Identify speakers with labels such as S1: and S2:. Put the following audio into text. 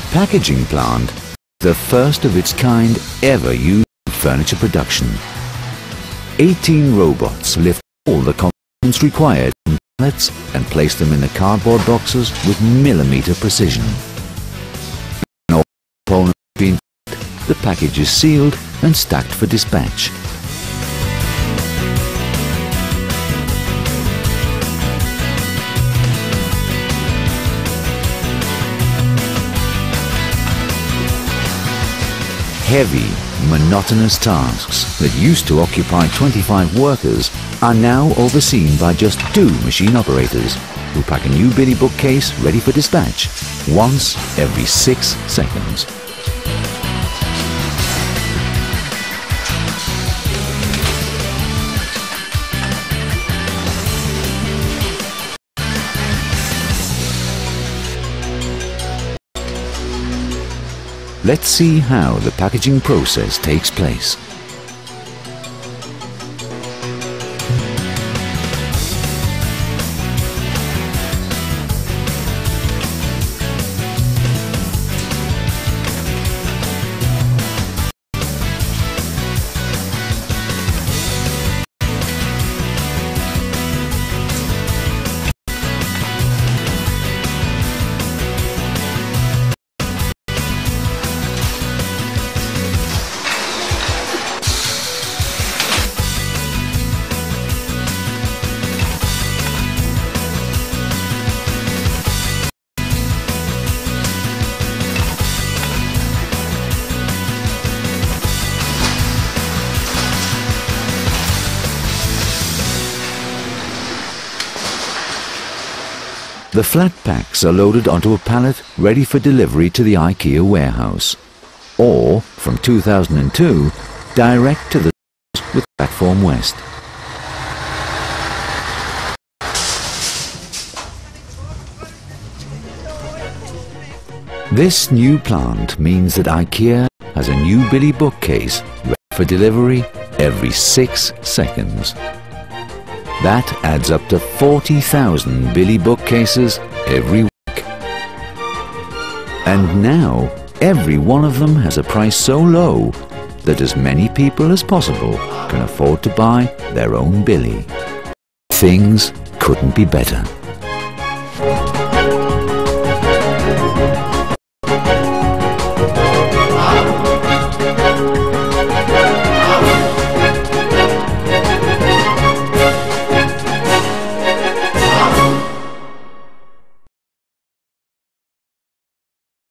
S1: The packaging plant, the first of its kind ever used in furniture production. 18 robots lift all the components required from pallets and place them in the cardboard boxes with millimeter precision. When all components have been fitted, the package is sealed and stacked for dispatch. Heavy, monotonous tasks that used to occupy 25 workers are now overseen by just 2 machine operators who pack a new Billy bookcase ready for dispatch once every 6 seconds. Let's see how the packaging process takes place. The flat packs are loaded onto a pallet ready for delivery to the IKEA warehouse, or, from 2002, direct to the stores with Platform West. This new plant means that IKEA has a new Billy bookcase ready for delivery every 6 seconds. That adds up to 40,000 Billy bookcases every week. And now, every one of them has a price so low that as many people as possible can afford to buy their own Billy. Things couldn't be better.